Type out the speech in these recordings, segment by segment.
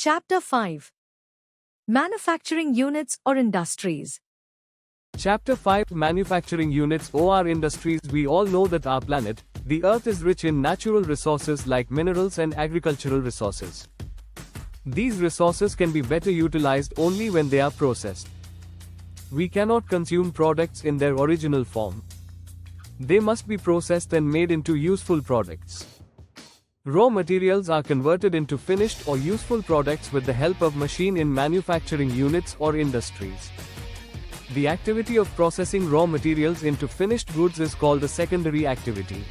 Chapter 5. Manufacturing Units or Industries. Chapter 5 Manufacturing Units or Industries. We all know that our planet, the Earth, is rich in natural resources like minerals and agricultural resources. These resources can be better utilized only when they are processed. We cannot consume products in their original form. They must be processed and made into useful products. Raw materials are converted into finished or useful products with the help of machine in manufacturing units or industries. The activity of processing raw materials into finished goods is called a secondary activity.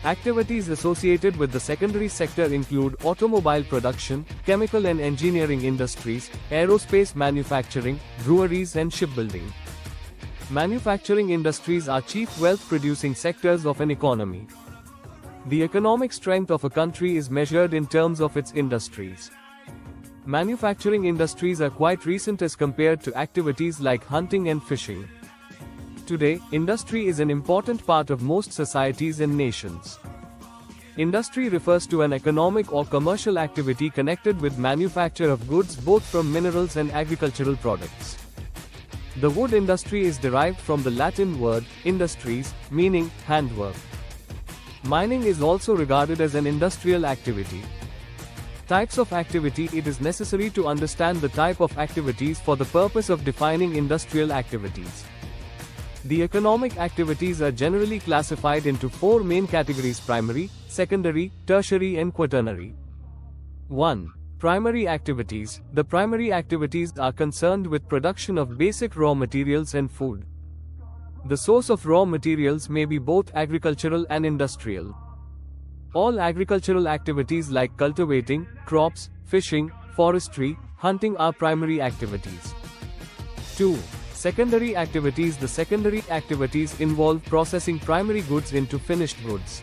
Activities associated with the secondary sector include automobile production, chemical and engineering industries, aerospace manufacturing, breweries and shipbuilding. Manufacturing industries are chief wealth-producing sectors of an economy. The economic strength of a country is measured in terms of its industries. Manufacturing industries are quite recent as compared to activities like hunting and fishing. Today, industry is an important part of most societies and nations. Industry refers to an economic or commercial activity connected with manufacture of goods both from minerals and agricultural products. The wood industry is derived from the Latin word, industries, meaning handwork. Mining is also regarded as an industrial activity. Types of activity. It is necessary to understand the type of activities for the purpose of defining industrial activities. The economic activities are generally classified into four main categories: primary, secondary, tertiary and quaternary. 1. Primary activities. The primary activities are concerned with production of basic raw materials and food. The source of raw materials may be both agricultural and industrial. All agricultural activities like cultivating, crops, fishing, forestry, hunting are primary activities. 2. Secondary activities. The secondary activities involve processing primary goods into finished goods.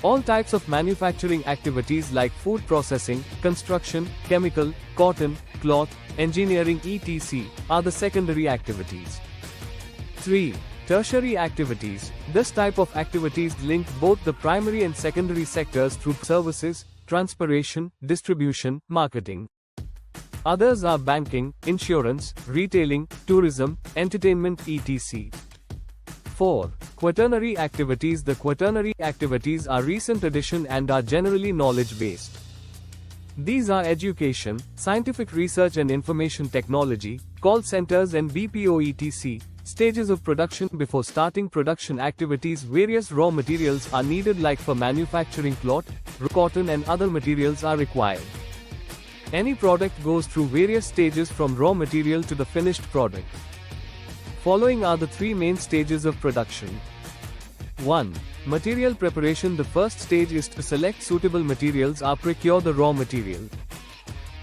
All types of manufacturing activities like food processing, construction, chemical, cotton, cloth, engineering etc. are the secondary activities. 3. Tertiary activities. This type of activities link both the primary and secondary sectors through services, transportation, distribution, marketing. Others are banking, insurance, retailing, tourism, entertainment etc. 4. Quaternary activities. The quaternary activities are recent addition and are generally knowledge-based. These are education, scientific research and information technology, call centers and BPO etc. Stages of production. Before starting production activities, various raw materials are needed, like for manufacturing cloth, cotton and other materials are required. Any product goes through various stages from raw material to the finished product. Following are the three main stages of production. 1. Material preparation. The first stage is to select suitable materials or procure the raw material.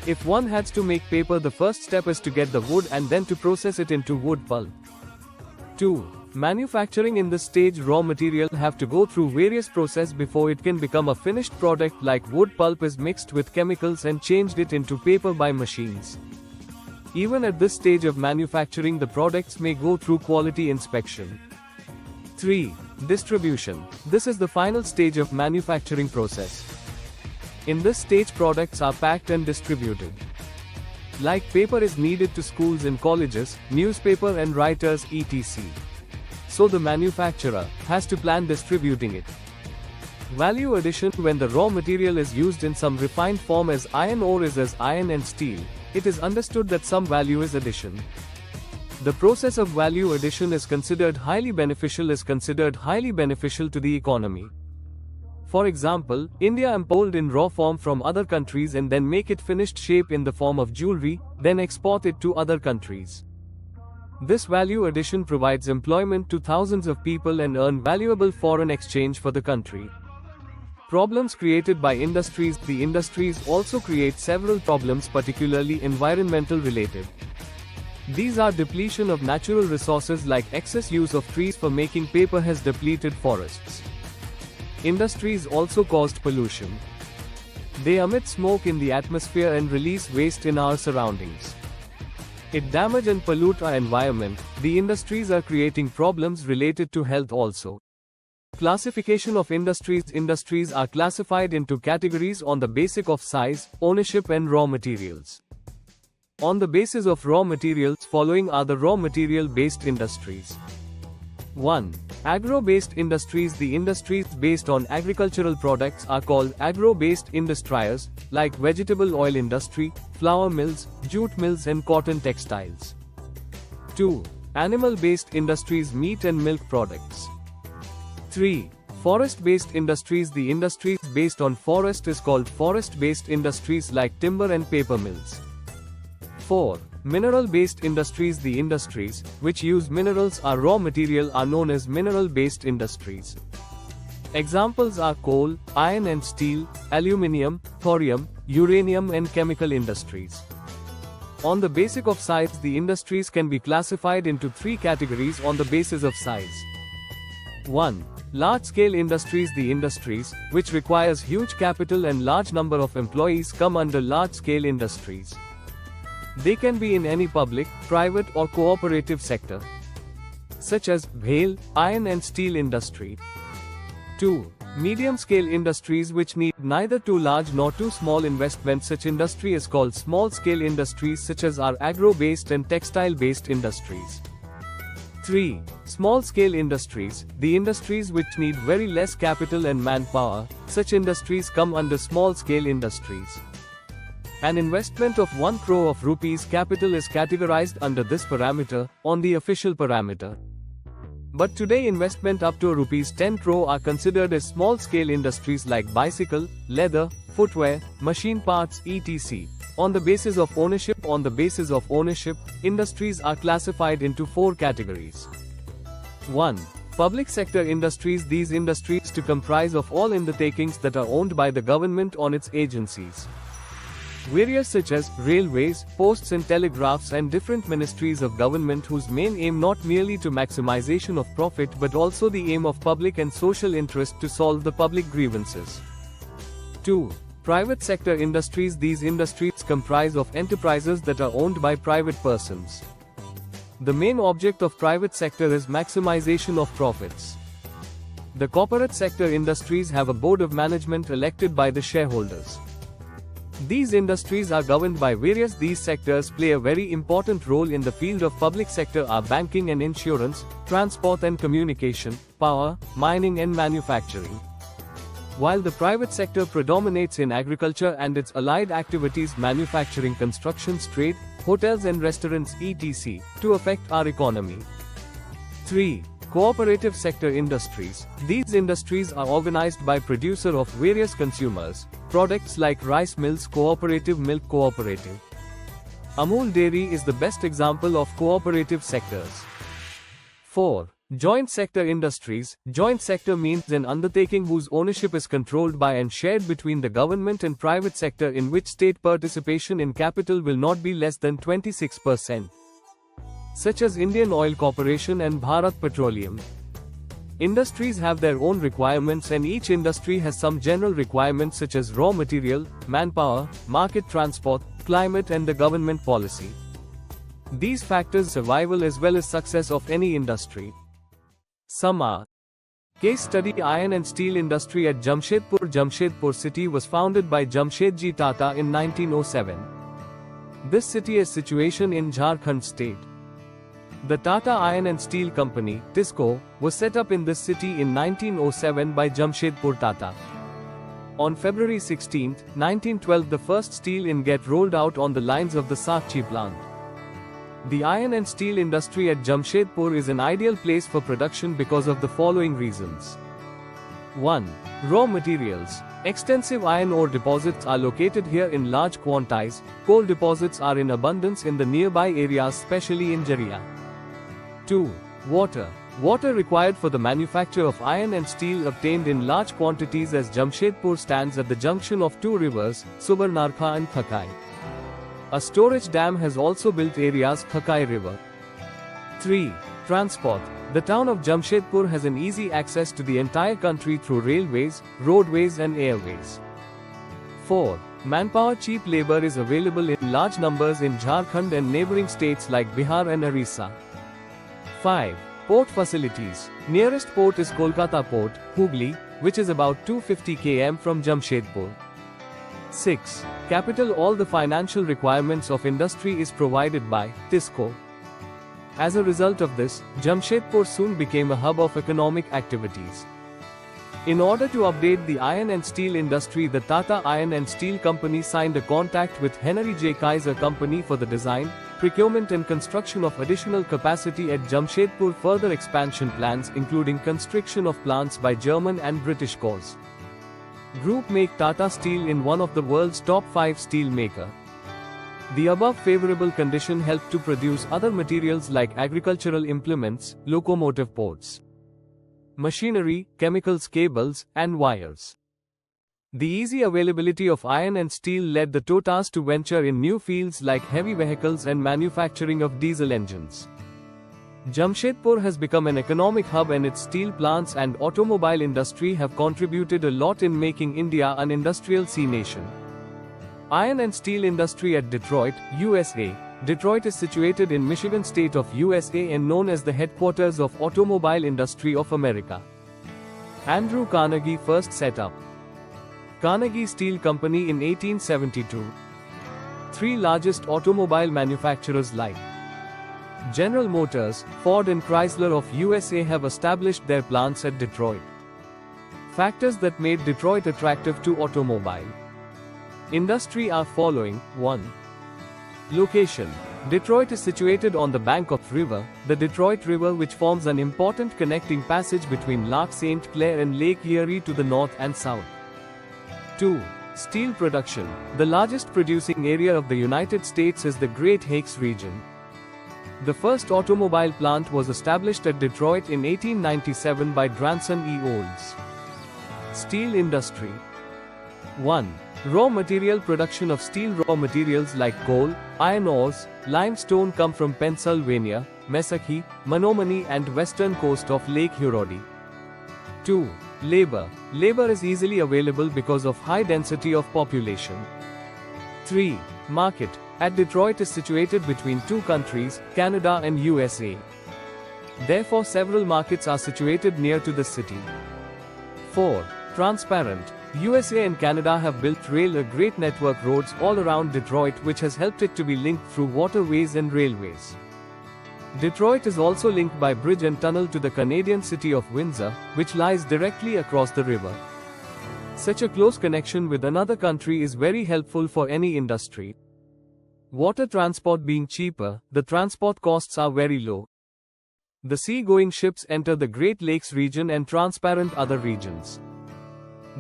If one has to make paper, the first step is to get the wood and then to process it into wood pulp. 2. Manufacturing. In this stage, raw material have to go through various processes before it can become a finished product, like wood pulp is mixed with chemicals and changed it into paper by machines. Even at this stage of manufacturing, the products may go through quality inspection. 3. Distribution. This is the final stage of manufacturing process. In this stage, products are packed and distributed. Like paper is needed to schools and colleges, newspaper and writers etc. So the manufacturer has to plan distributing it. Value addition. When the raw material is used in some refined form as iron ore is as iron and steel, it is understood that some value is addition. The process of value addition is considered highly beneficial to the economy. For example, India import in raw form from other countries and then make it finished shape in the form of jewelry, then export it to other countries. This value addition provides employment to thousands of people and earn valuable foreign exchange for the country. Problems created by industries. The industries also create several problems, particularly environmental related. These are depletion of natural resources, like excess use of trees for making paper has depleted forests. Industries also caused pollution. They emit smoke in the atmosphere and release waste in our surroundings. It damage and pollute our environment. The industries are creating problems related to health also. Classification of industries. Industries are classified into categories on the basis of size, ownership and raw materials. On the basis of raw materials, following are the raw material-based industries. 1. Agro-based industries. The industries based on agricultural products are called agro-based industries, like vegetable oil industry, flour mills, jute mills and cotton textiles. 2. Animal-based industries. Meat and milk products. 3. Forest-based industries. The industries based on forest is called forest-based industries like timber and paper mills. 4. Mineral-based industries. The industries which use minerals or raw material are known as mineral-based industries. Examples are coal, iron and steel, aluminium, thorium, uranium and chemical industries. On the basis of size, the industries can be classified into 3 categories on the basis of size. 1. Large-scale industries. The industries which requires huge capital and large number of employees come under large-scale industries. They can be in any public, private or cooperative sector, such as VIII, iron and steel industry. 2. Medium-scale industries which need neither too large nor too small investment. Such industry is called small-scale industries such as are agro-based and textile-based industries. 3. Small-scale industries. The industries which need very less capital and manpower, such industries come under small-scale industries. An investment of 1 crore of rupees capital is categorized under this parameter, on the official parameter. But today investment up to rupees 10 crore are considered as small-scale industries like bicycle, leather, footwear, machine parts etc. On the basis of ownership. On the basis of ownership, industries are classified into 4 categories. 1. Public sector industries. These industries to comprise of all undertakings that are owned by the government on its agencies. Various such as railways, posts and telegraphs and different ministries of government whose main aim not merely to maximization of profit but also the aim of public and social interest to solve the public grievances. 2. Private sector industries. These industries comprise of enterprises that are owned by private persons. The main object of private sector is maximization of profits. The corporate sector industries have a board of management elected by the shareholders. These industries are governed by various. These sectors play a very important role in the field of public sector are banking and insurance, transport and communication, power, mining and manufacturing. While the private sector predominates in agriculture and its allied activities manufacturing, constructions, trade, hotels and restaurants etc. to affect our economy. 3. Cooperative sector industries. These industries are organized by producer of various consumers products like rice mills, cooperative milk cooperative. Amul Dairy is the best example of cooperative sectors. 4. Joint sector industries. Joint sector means an undertaking whose ownership is controlled by and shared between the government and private sector, in which state participation in capital will not be less than 26%. Such as Indian Oil Corporation and Bharat Petroleum. Industries have their own requirements and each industry has some general requirements such as raw material, manpower, market, transport, climate and the government policy. These factors survival as well as success of any industry. Some are: case study, iron and steel industry at Jamshedpur. Jamshedpur city was founded by Jamshedji Tata in 1907. This city is situation in Jharkhand state. The Tata Iron and Steel Company, TISCO, was set up in this city in 1907 by Jamshedpur Tata. On February 16, 1912, the first steel ingot rolled out on the lines of the Sakchi plant. The iron and steel industry at Jamshedpur is an ideal place for production because of the following reasons. 1. Raw materials. Extensive iron ore deposits are located here in large quantities. Coal deposits are in abundance in the nearby areas, especially in Jaria. 2. Water. Water required for the manufacture of iron and steel obtained in large quantities, as Jamshedpur stands at the junction of 2 rivers, Subarnarkha and Thakai. A storage dam has also built areas Thakai River. 3. Transport. The town of Jamshedpur has an easy access to the entire country through railways, roadways and airways. 4. Manpower. Cheap labor is available in large numbers in Jharkhand and neighboring states like Bihar and Orissa. 5. Port facilities. Nearest port is Kolkata Port, Hooghly, which is about 250 km from Jamshedpur. 6. Capital. All the financial requirements of industry is provided by TISCO. As a result of this, Jamshedpur soon became a hub of economic activities. In order to update the iron and steel industry, the Tata Iron and Steel Company signed a contract with Henry J. Kaiser Company for the design, procurement and construction of additional capacity at Jamshedpur. Further expansion plans including construction of plants by German and British cores. Group make Tata Steel in one of the world's top 5 steel maker. The above favorable condition helped to produce other materials like agricultural implements, locomotive ports, machinery, chemicals, cables, and wires. The easy availability of iron and steel led the Totas to venture in new fields like heavy vehicles and manufacturing of diesel engines. Jamshedpur has become an economic hub, and its steel plants and automobile industry have contributed a lot in making India an industrial sea nation. Iron and steel industry at Detroit, USA. Detroit is situated in Michigan state of USA and known as the headquarters of automobile industry of America. Andrew Carnegie first set up Carnegie Steel Company in 1872. 3 largest automobile manufacturers like General Motors, Ford and Chrysler of USA have established their plants at Detroit. Factors that made Detroit attractive to automobile industry are following. 1. Location. Detroit is situated on the bank of river, the Detroit River, which forms an important connecting passage between Lac St. Clair and Lake Erie to the north and south. 2. Steel production. The largest producing area of the United States is the Great Lakes region. The first automobile plant was established at Detroit in 1897 by Dranson E. Olds. Steel industry. 1. Raw material production of steel. Raw materials like coal, iron ores, limestone come from Pennsylvania, Mesaki, Menominee and western coast of Lake Huron. 2. Labor. Labor is easily available because of high density of population. 3. Market. At Detroit is situated between 2 countries, Canada and USA. Therefore several markets are situated near to the city. 4. Transparent. USA and Canada have built a great network roads all around Detroit, which has helped it to be linked through waterways and railways. Detroit is also linked by bridge and tunnel to the Canadian city of Windsor, which lies directly across the river. Such a close connection with another country is very helpful for any industry. Water transport being cheaper, the transport costs are very low. The sea-going ships enter the Great Lakes region and transparent other regions.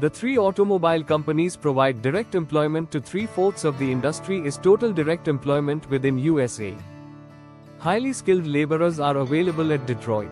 The 3 automobile companies provide direct employment to 3/4 of the industry is total direct employment within USA. Highly skilled laborers are available at Detroit.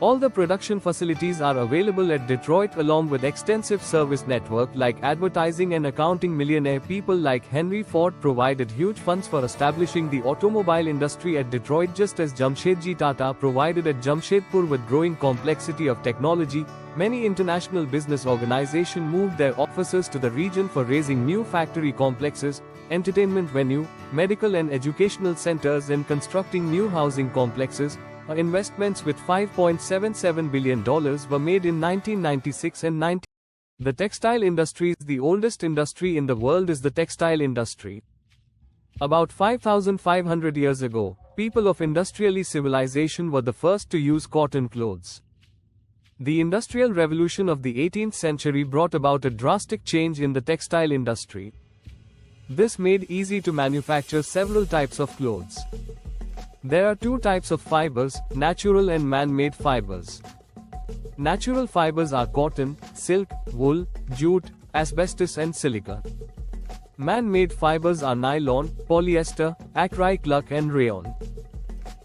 All the production facilities are available at Detroit along with extensive service network like advertising and accounting. Millionaire people like Henry Ford provided huge funds for establishing the automobile industry at Detroit, just as Jamshedji Tata provided at Jamshedpur. With growing complexity of technology, many international business organizations moved their offices to the region for raising new factory complexes, entertainment venue, medical and educational centers and constructing new housing complexes. Investments with $5.77 billion were made in 1996 and 19. The textile industry. The oldest industry in the world is the textile industry. About 5,500 years ago, people of industrial civilization were the first to use cotton clothes. The Industrial Revolution of the 18th century brought about a drastic change in the textile industry. This made easy to manufacture several types of clothes. There are 2 types of fibers, natural and man-made fibers. Natural fibers are cotton, silk, wool, jute, asbestos and silica. Man-made fibers are nylon, polyester, acrylic and rayon.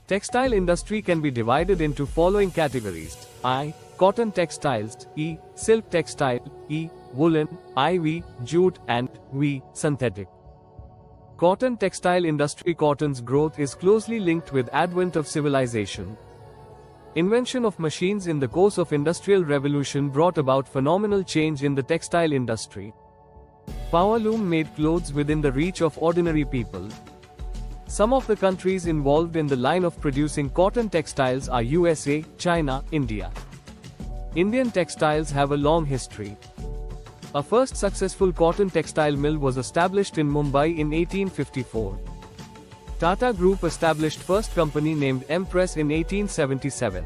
Textile industry can be divided into following categories: I. Cotton textiles, E. Silk textile, E. Woolen, IV, jute and V. Synthetic. Cotton textile industry. Cotton's growth is closely linked with advent of civilization. Invention of machines in the course of Industrial Revolution brought about phenomenal change in the textile industry. Power loom made clothes within the reach of ordinary people. Some of the countries involved in the line of producing cotton textiles are USA, China, India. Indian textiles have a long history. A first successful cotton textile mill was established in Mumbai in 1854. Tata Group established first company named Empress in 1877.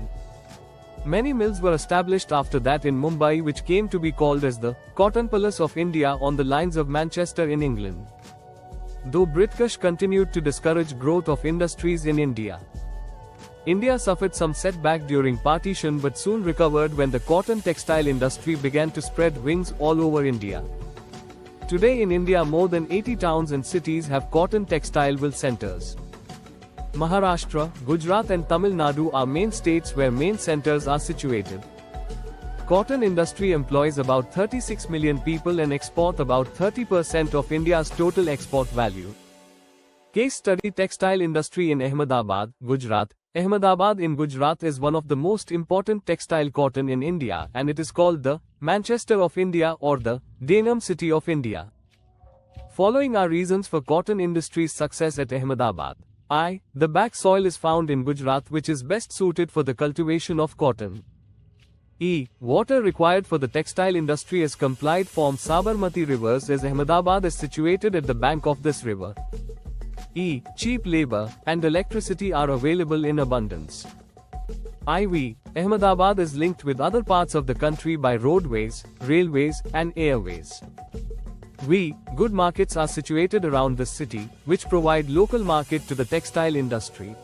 Many mills were established after that in Mumbai, which came to be called as the Cotton Palace of India on the lines of Manchester in England. Though British continued to discourage growth of industries in India. India suffered some setback during partition but soon recovered when the cotton textile industry began to spread wings all over India. Today in India more than 80 towns and cities have cotton textile mill centers. Maharashtra, Gujarat and Tamil Nadu are main states where main centers are situated. Cotton industry employs about 36 million people and export about 30% of India's total export value. Case study: textile industry in Ahmedabad, Gujarat. Ahmedabad in Gujarat is one of the most important textile cotton in India, and it is called the Manchester of India or the Denim City of India. Following are reasons for cotton industry's success at Ahmedabad. I. The back soil is found in Gujarat, which is best suited for the cultivation of cotton. E. Water required for the textile industry is complied from Sabarmati rivers, as Ahmedabad is situated at the bank of this river. E. Cheap labor and electricity are available in abundance. IV. Ahmedabad is linked with other parts of the country by roadways, railways, and airways. V. Good markets are situated around the city, which provide local market to the textile industry.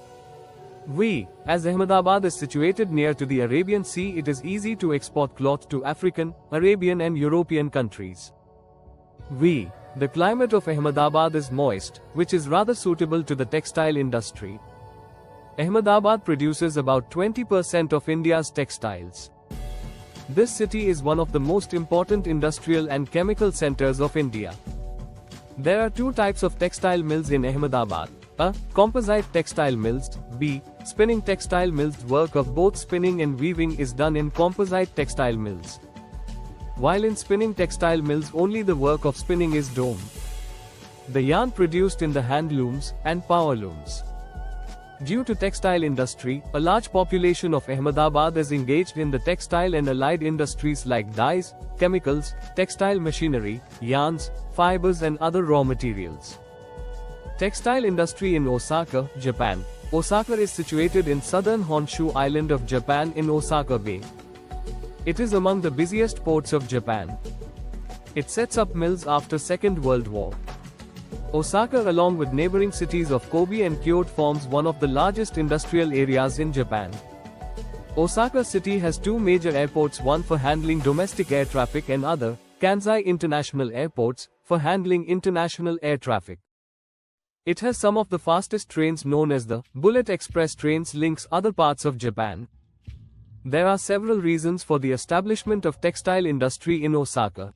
V. As Ahmedabad is situated near to the Arabian Sea, it is easy to export cloth to African, Arabian and European countries. V. The climate of Ahmedabad is moist, which is rather suitable to the textile industry. Ahmedabad produces about 20% of India's textiles. This city is one of the most important industrial and chemical centers of India. There are two types of textile mills in Ahmedabad. A. Composite textile mills. B. Spinning textile mills. Work of both spinning and weaving is done in composite textile mills. While in spinning textile mills only the work of spinning is done. The yarn produced in the hand looms and power looms. Due to textile industry, a large population of Ahmedabad is engaged in the textile and allied industries like dyes, chemicals, textile machinery, yarns, fibers and other raw materials. Textile industry in Osaka, Japan. Osaka is situated in southern Honshu Island of Japan in Osaka Bay. It is among the busiest ports of Japan. It sets up mills after Second World War. Osaka, along with neighboring cities of Kobe and Kyoto, forms one of the largest industrial areas in Japan. Osaka city has two major airports, one for handling domestic air traffic and other, Kansai International Airports, for handling international air traffic. It has some of the fastest trains known as the Bullet Express trains links other parts of Japan. There are several reasons for the establishment of textile industry in Osaka.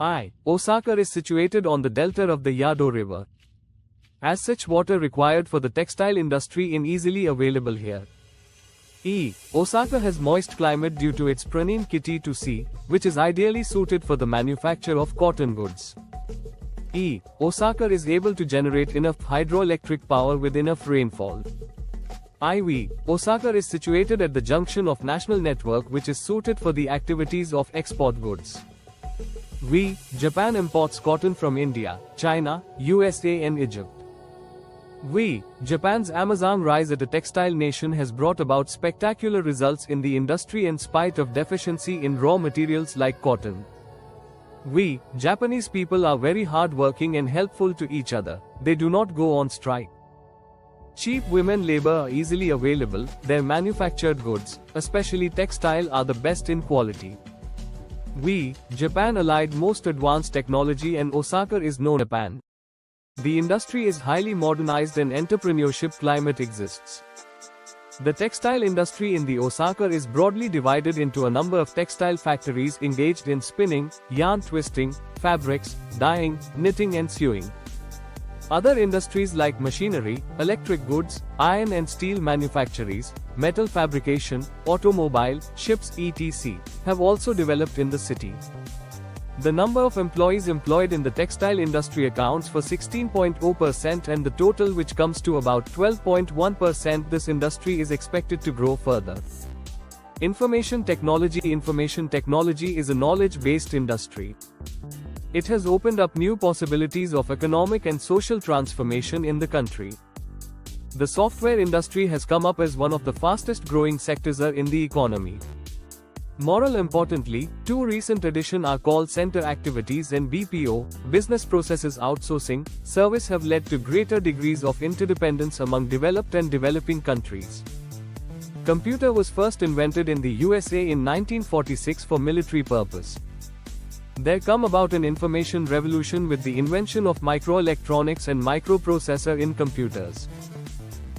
I. Osaka is situated on the delta of the Yado River. As such, water required for the textile industry is easily available here. E. Osaka has moist climate due to its pristine Kitty to sea, which is ideally suited for the manufacture of cotton goods. E. Osaka is able to generate enough hydroelectric power with enough rainfall. IV. Osaka is situated at the junction of national network, which is suited for the activities of export goods. V. Japan imports cotton from India, China, USA and Egypt. V. Japan's Amazon rise as a textile nation has brought about spectacular results in the industry in spite of deficiency in raw materials like cotton. V. Japanese people are very hard-working and helpful to each other. They do not go on strike. Cheap women labor are easily available. Their manufactured goods, especially textile, are the best in quality. V. Japan allied most advanced technology and Osaka is known Japan. The industry is highly modernized and entrepreneurship climate exists. The textile industry in the Osaka is broadly divided into a number of textile factories engaged in spinning, yarn twisting, fabrics, dyeing, knitting and sewing. Other industries like machinery, electric goods, iron and steel manufactories, metal fabrication, automobile, ships etc. have also developed in the city. The number of employees employed in the textile industry accounts for 16.0% and the total, which comes to about 12.1%. This industry is expected to grow further. Information technology. Information technology is a knowledge-based industry. It has opened up new possibilities of economic and social transformation in the country. The software industry has come up as one of the fastest growing sectors in the economy. Moral importantly, two recent additions are call center activities and BPO, business processes outsourcing, service have led to greater degrees of interdependence among developed and developing countries. Computer was first invented in the USA in 1946 for military purpose. There come about an information revolution with the invention of microelectronics and microprocessor in computers.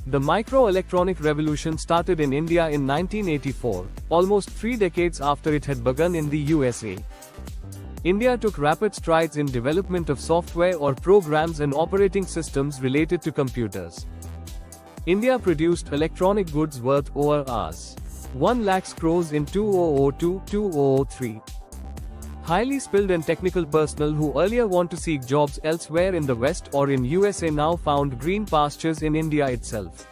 The microelectronic revolution started in India in 1984, almost 3 decades after it had begun in the USA. India took rapid strides in development of software or programs and operating systems related to computers. India produced electronic goods worth over Rs. 1 lakh crores in 2002-2003. Highly skilled and technical personnel who earlier want to seek jobs elsewhere in the West or in USA now found green pastures in India itself.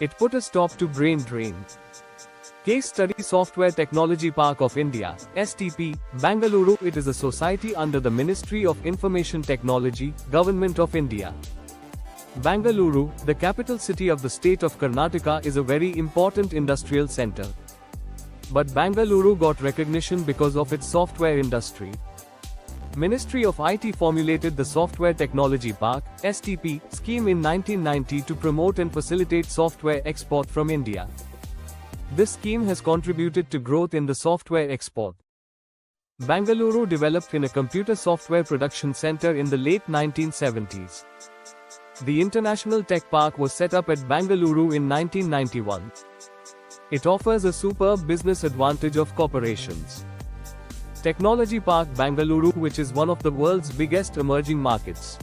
It put a stop to brain drain. Case study: Software Technology Park of India, STP, Bangalore. It is a society under the Ministry of Information Technology, Government of India. Bangalore, the capital city of the state of Karnataka, is a very important industrial center. But Bangalore got recognition because of its software industry. Ministry of IT formulated the Software Technology Park (STP) scheme in 1990 to promote and facilitate software export from India. This scheme has contributed to growth in the software export. Bangalore developed in a computer software production center in the late 1970s. The International Tech Park was set up at Bangalore in 1991. It offers a superb business advantage of corporations. Technology Park Bangalore, which is one of the world's biggest emerging markets.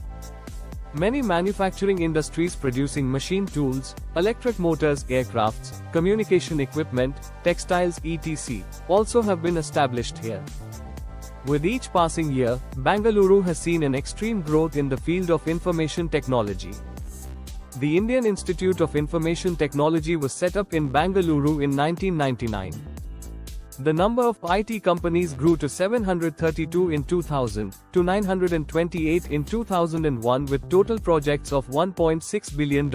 Many manufacturing industries producing machine tools, electric motors, aircrafts, communication equipment, textiles etc. also have been established here. With each passing year, Bangalore has seen an extreme growth in the field of information technology. The Indian Institute of Information Technology was set up in Bangalore in 1999. The number of IT companies grew to 732 in 2000, to 928 in 2001 with total projects of $1.6 billion.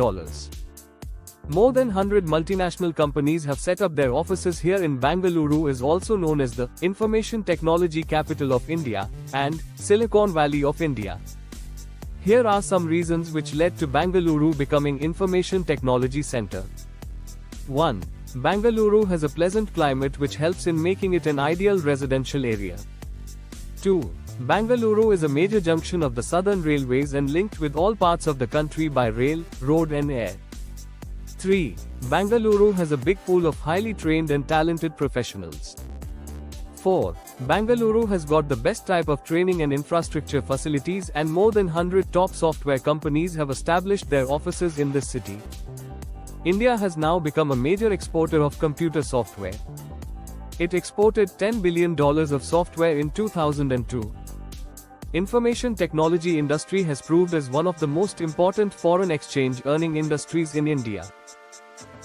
More than 100 multinational companies have set up their offices here in Bangalore, is also known as the Information Technology Capital of India and Silicon Valley of India. Here are some reasons which led to Bangalore becoming Information Technology Center. 1. Bangalore has a pleasant climate which helps in making it an ideal residential area. 2. Bangalore is a major junction of the Southern Railways and linked with all parts of the country by rail, road and air. 3. Bangalore has a big pool of highly trained and talented professionals. 4. Bangalore has got the best type of training and infrastructure facilities, and more than 100 top software companies have established their offices in this city. India has now become a major exporter of computer software. It exported $10 billion of software in 2002. Information technology industry has proved as one of the most important foreign exchange earning industries in India.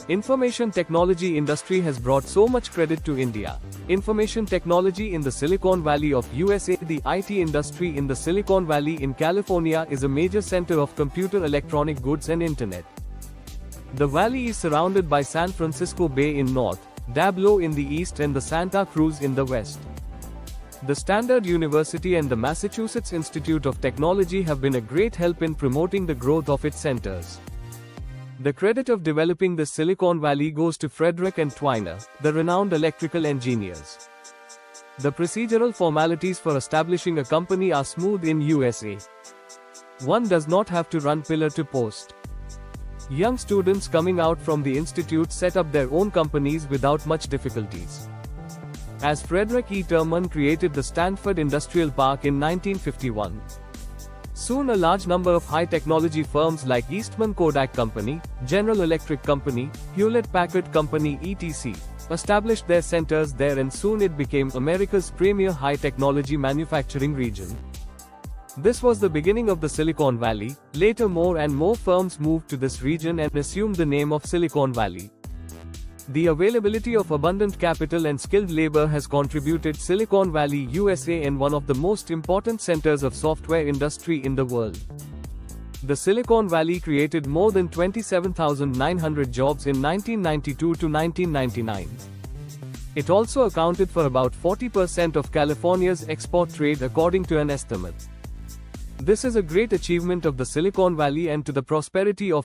Information technology industry has brought so much credit to India. Information technology in the Silicon Valley of USA. The IT industry in the Silicon Valley in California is a major center of computer electronic goods and internet. The valley is surrounded by San Francisco Bay in north, Diablo in the east and the Santa Cruz in the west. The Stanford University and the Massachusetts Institute of Technology have been a great help in promoting the growth of its centers. The credit of developing the Silicon Valley goes to Frederick and Twiner, the renowned electrical engineers. The procedural formalities for establishing a company are smooth in USA. One does not have to run pillar to post. Young students coming out from the institute set up their own companies without much difficulties. As Frederick E. Terman created the Stanford Industrial Park in 1951. Soon a large number of high-technology firms like Eastman Kodak Company, General Electric Company, Hewlett-Packard Company etc. established their centers there, and soon it became America's premier high-technology manufacturing region. This was the beginning of the Silicon Valley. Later, more and more firms moved to this region and assumed the name of Silicon Valley. The availability of abundant capital and skilled labor has contributed Silicon Valley, USA, in one of the most important centers of software industry in the world. The Silicon Valley created more than 27,900 jobs in 1992 to 1999. It also accounted for about 40% of California's export trade, according to an estimate. This is a great achievement of the Silicon Valley and to the prosperity of